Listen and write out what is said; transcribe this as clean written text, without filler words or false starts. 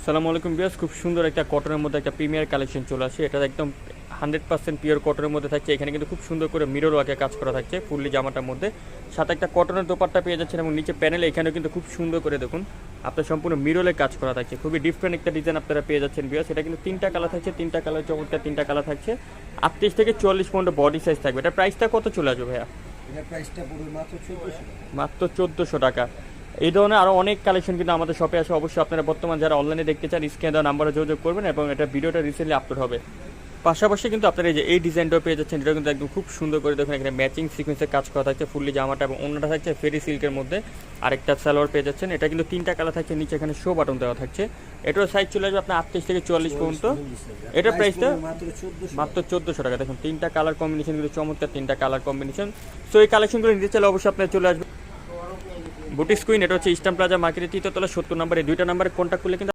সালামু আলাইকুম ভিউয়ার্স, খুব সুন্দর একটা কটনের মধ্যে একটা প্রিমিয়ার কালেকশন চলে আসে। এটা একদম 100% পিওর কটনের মধ্যে থাকছে। এখানে কিন্তু খুব সুন্দর করে মিরর ওয়ার্কে কাজ করা থাকছে ফুললি জামাটার মধ্যে। সাথে একটা কটনের দোপাট্টা পেয়ে যাচ্ছেন এবং নিচে প্যানেলে এখানেও কিন্তু খুব সুন্দর করে দেখুন আপনার সম্পূর্ণ মিররে কাজ করা থাকছে। খুবই ডিফারেন্ট একটা ডিজাইন আপনারা পেয়ে যাচ্ছেন ভিউয়ার্স। এটা কিন্তু তিনটা কালার থাকছে, তিনটা কালার চমৎকার তিনটা কালার থাকছে। 38 থেকে 44 পর্যন্ত বডি সাইজ থাকবে। এটা প্রাইসটা কত চলে আসবে ভাইয়া? এটার প্রাইসটা পড়বে মাত্র 1400 টাকা। মাত্র 1400 টাকা। এই ধরনের আরও অনেক কালেকশন কিন্তু আমাদের শপে আসে। অবশ্যই আপনারা বর্তমান যারা অনলাইনে দেখতে চান স্ক্রিনে দেওয়া নাম্বারে যোগাযোগ করবেন এবং এটা ভিডিওটা রিসেন্টলি আপলোড হবে। পাশাপাশি কিন্তু আপনারা এই ডিজাইনটাও পেয়ে যাচ্ছেন, যেটা কিন্তু একদম খুব সুন্দর করে দেখুন এখানে ম্যাচিং সিকোয়েন্সের কাজ করা থাকছে ফুললি জামাটা এবং অন্যটা থাকছে ফেরি সিল্কের মধ্যে। আরেকটা সালোয়ার পেয়ে যাচ্ছেন। এটা কিন্তু তিনটা কালার থাকছে, নিচে এখানে শো বাটন দেওয়া থাকছে। এটার সাইজ চলে আসবে আপনার 38 থেকে 44 পর্যন্ত। এটার প্রাইসটা মাত্র 1400 টাকা। দেখুন তিনটা কালার কম্বিনেশন কিন্তু চমৎকার, তিনটা কালার কম্বিনেশন। সো এই কালেকশনগুলো নিতে চাইলে অবশ্যই আপনার চলে আসবে বুটিক কুইন। এটা হচ্ছে ইস্টার্ন প্লাজা মার্কেটের 3য় তলা 70 নম্বরে, 2টা নম্বরে কন্ট্যাক্ট করলে কিন্তু